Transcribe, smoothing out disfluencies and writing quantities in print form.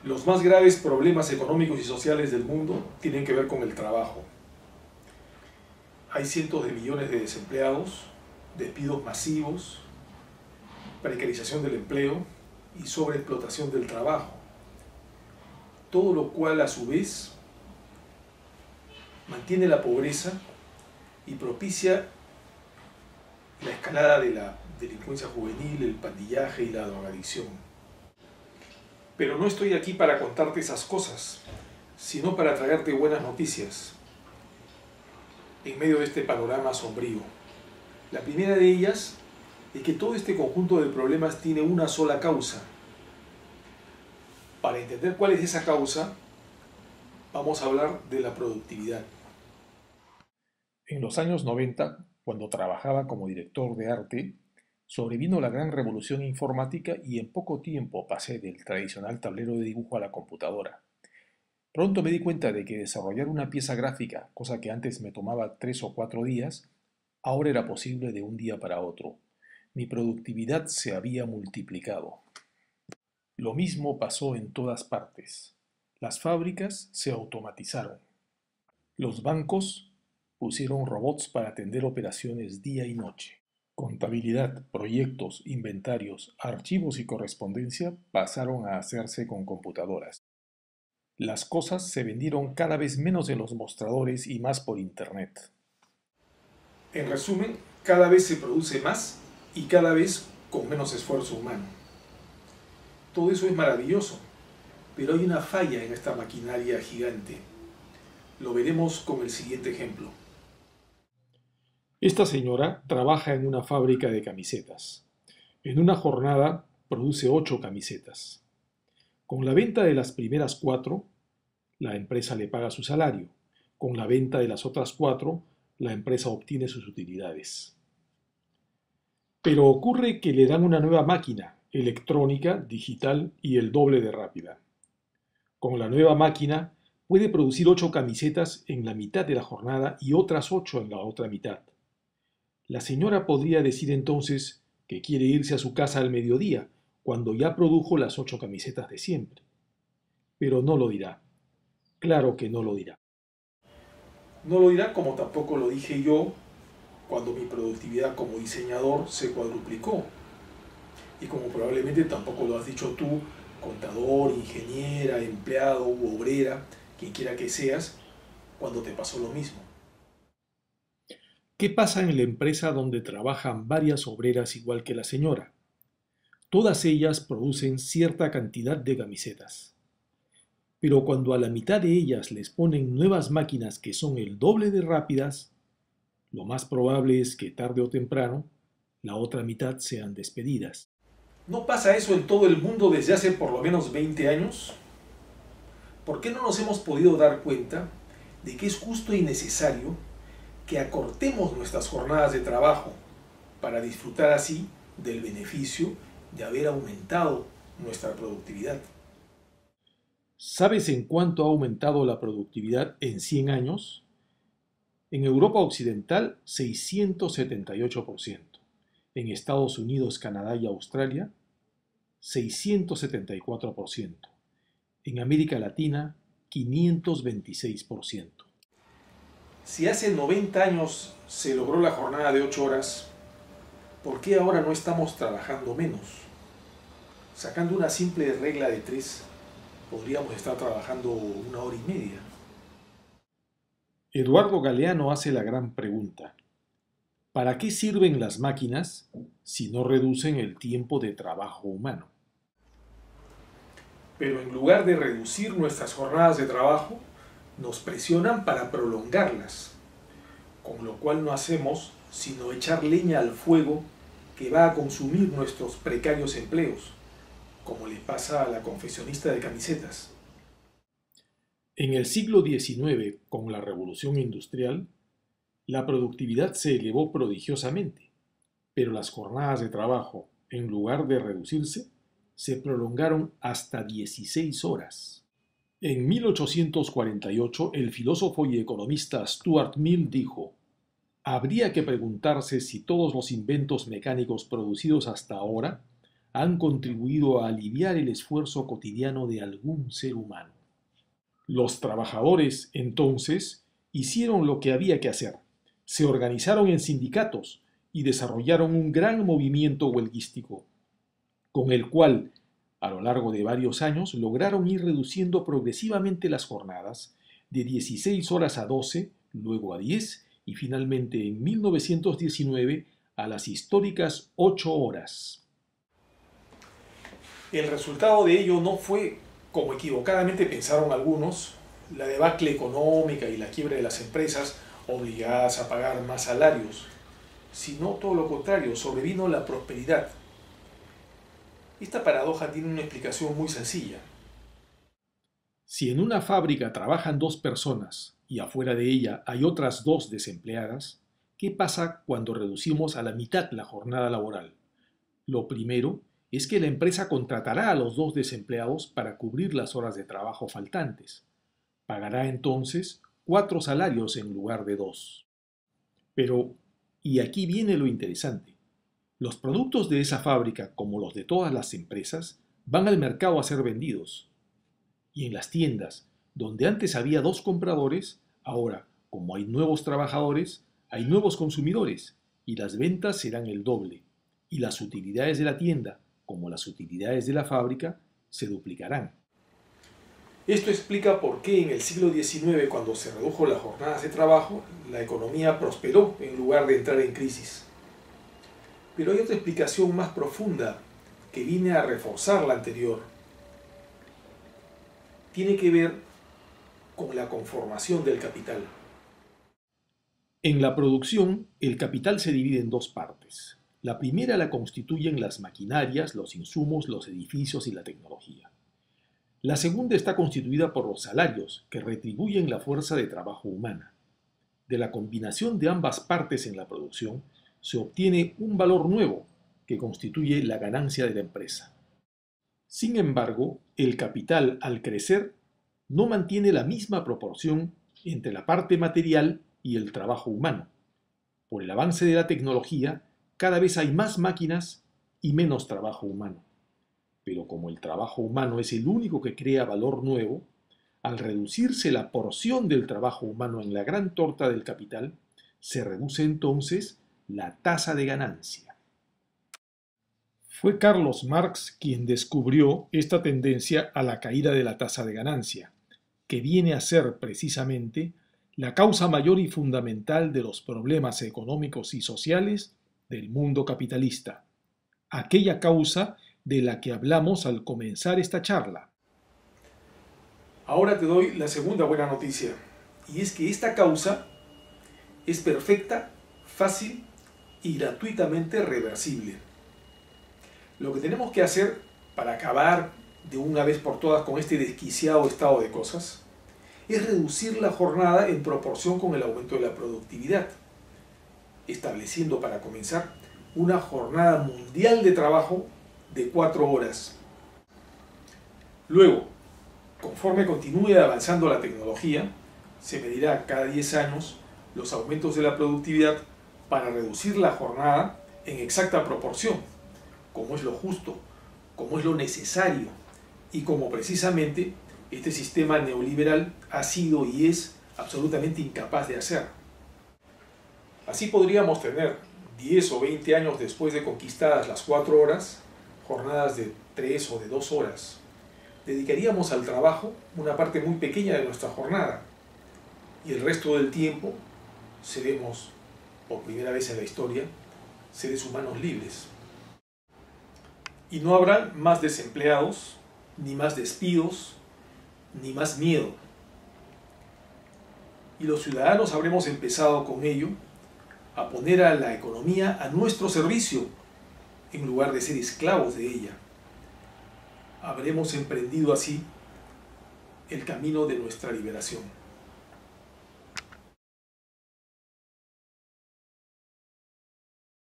Los más graves problemas económicos y sociales del mundo tienen que ver con el trabajo. Hay cientos de millones de desempleados, despidos masivos, precarización del empleo y sobreexplotación del trabajo. Todo lo cual a su vez mantiene la pobreza y propicia la escalada de la delincuencia juvenil, el pandillaje y la drogadicción. Pero no estoy aquí para contarte esas cosas, sino para traerte buenas noticias en medio de este panorama sombrío. La primera de ellas es que todo este conjunto de problemas tiene una sola causa. Para entender cuál es esa causa, vamos a hablar de la productividad. En los años 90, cuando trabajaba como director de arte, sobrevino la gran revolución informática y en poco tiempo pasé del tradicional tablero de dibujo a la computadora. Pronto me di cuenta de que desarrollar una pieza gráfica, cosa que antes me tomaba 3 o 4 días, ahora era posible de un día para otro. Mi productividad se había multiplicado. Lo mismo pasó en todas partes. Las fábricas se automatizaron. Los bancos pusieron robots para atender operaciones día y noche. Contabilidad, proyectos, inventarios, archivos y correspondencia pasaron a hacerse con computadoras. Las cosas se vendieron cada vez menos en los mostradores y más por Internet. En resumen, cada vez se produce más y cada vez con menos esfuerzo humano. Todo eso es maravilloso, pero hay una falla en esta maquinaria gigante. Lo veremos con el siguiente ejemplo. Esta señora trabaja en una fábrica de camisetas. En una jornada produce 8 camisetas. Con la venta de las primeras 4, la empresa le paga su salario. Con la venta de las otras 4, la empresa obtiene sus utilidades. Pero ocurre que le dan una nueva máquina, electrónica, digital y el doble de rápida. Con la nueva máquina puede producir 8 camisetas en la mitad de la jornada y otras 8 en la otra mitad. La señora podría decir entonces que quiere irse a su casa al mediodía, cuando ya produjo las 8 camisetas de siempre. Pero no lo dirá. Claro que no lo dirá. No lo dirá como tampoco lo dije yo cuando mi productividad como diseñador se cuadruplicó. Y como probablemente tampoco lo has dicho tú, contador, ingeniera, empleado u obrera, quien quiera que seas, cuando te pasó lo mismo. ¿Qué pasa en la empresa donde trabajan varias obreras igual que la señora? Todas ellas producen cierta cantidad de camisetas. Pero cuando a la mitad de ellas les ponen nuevas máquinas que son el doble de rápidas, lo más probable es que tarde o temprano la otra mitad sean despedidas. ¿No pasa eso en todo el mundo desde hace por lo menos 20 años? ¿Por qué no nos hemos podido dar cuenta de que es justo y necesario que acortemos nuestras jornadas de trabajo para disfrutar así del beneficio de haber aumentado nuestra productividad? ¿Sabes en cuánto ha aumentado la productividad en 100 años? En Europa Occidental, 678%. En Estados Unidos, Canadá y Australia, 674%. En América Latina, 526%. Si hace 90 años se logró la jornada de 8 horas, ¿por qué ahora no estamos trabajando menos? Sacando una simple regla de 3, podríamos estar trabajando 1 hora y media. Eduardo Galeano hace la gran pregunta: ¿para qué sirven las máquinas si no reducen el tiempo de trabajo humano? Pero en lugar de reducir nuestras jornadas de trabajo, nos presionan para prolongarlas, con lo cual no hacemos sino echar leña al fuego que va a consumir nuestros precarios empleos, como le pasa a la confeccionista de camisetas. En el siglo XIX, con la Revolución Industrial, la productividad se elevó prodigiosamente, pero las jornadas de trabajo, en lugar de reducirse, se prolongaron hasta 16 horas. En 1848, el filósofo y economista Stuart Mill dijo: habría que preguntarse si todos los inventos mecánicos producidos hasta ahora han contribuido a aliviar el esfuerzo cotidiano de algún ser humano. Los trabajadores, entonces, hicieron lo que había que hacer. Se organizaron en sindicatos y desarrollaron un gran movimiento huelguístico, con el cual, a lo largo de varios años, lograron ir reduciendo progresivamente las jornadas de 16 horas a 12, luego a 10 y finalmente en 1919 a las históricas 8 horas. El resultado de ello no fue, como equivocadamente pensaron algunos, la debacle económica y la quiebra de las empresas obligadas a pagar más salarios, sino todo lo contrario, sobrevino la prosperidad. Esta paradoja tiene una explicación muy sencilla. Si en una fábrica trabajan 2 personas y afuera de ella hay otras 2 desempleadas, ¿qué pasa cuando reducimos a la mitad la jornada laboral? Lo primero es que la empresa contratará a los 2 desempleados para cubrir las horas de trabajo faltantes. Pagará entonces 4 salarios en lugar de 2. Pero, y aquí viene lo interesante, los productos de esa fábrica, como los de todas las empresas, van al mercado a ser vendidos. Y en las tiendas, donde antes había 2 compradores, ahora, como hay nuevos trabajadores, hay nuevos consumidores, y las ventas serán el doble, y las utilidades de la tienda, como las utilidades de la fábrica, se duplicarán. Esto explica por qué en el siglo XIX, cuando se redujo las jornadas de trabajo, la economía prosperó en lugar de entrar en crisis. Pero hay otra explicación más profunda que viene a reforzar la anterior. Tiene que ver con la conformación del capital. En la producción, el capital se divide en 2 partes. La primera la constituyen las maquinarias, los insumos, los edificios y la tecnología. La segunda está constituida por los salarios, que retribuyen la fuerza de trabajo humana. De la combinación de ambas partes en la producción, se obtiene un valor nuevo, que constituye la ganancia de la empresa. Sin embargo, el capital, al crecer, no mantiene la misma proporción entre la parte material y el trabajo humano. Por el avance de la tecnología, cada vez hay más máquinas y menos trabajo humano. Pero como el trabajo humano es el único que crea valor nuevo, al reducirse la porción del trabajo humano en la gran torta del capital, se reduce entonces la tasa de ganancia. Fue Carlos Marx quien descubrió esta tendencia a la caída de la tasa de ganancia, que viene a ser precisamente la causa mayor y fundamental de los problemas económicos y sociales del mundo capitalista, aquella causa de la que hablamos al comenzar esta charla. Ahora te doy la segunda buena noticia, y es que esta causa es perfecta, fácil y gratuitamente reversible. Lo que tenemos que hacer para acabar de una vez por todas con este desquiciado estado de cosas es reducir la jornada en proporción con el aumento de la productividad, estableciendo para comenzar una jornada mundial de trabajo de 4 horas. Luego, conforme continúe avanzando la tecnología, se medirá cada 10 años los aumentos de la productividad para reducir la jornada en exacta proporción, como es lo justo, como es lo necesario y como precisamente este sistema neoliberal ha sido y es absolutamente incapaz de hacer. Así podríamos tener 10 o 20 años después de conquistadas las 4 horas, jornadas de 3 o de 2 horas. Dedicaríamos al trabajo una parte muy pequeña de nuestra jornada y el resto del tiempo seremos, por primera vez en la historia, seres humanos libres. Y no habrá más desempleados, ni más despidos, ni más miedo. Y los ciudadanos habremos empezado con ello a poner a la economía a nuestro servicio, en lugar de ser esclavos de ella. Habremos emprendido así el camino de nuestra liberación.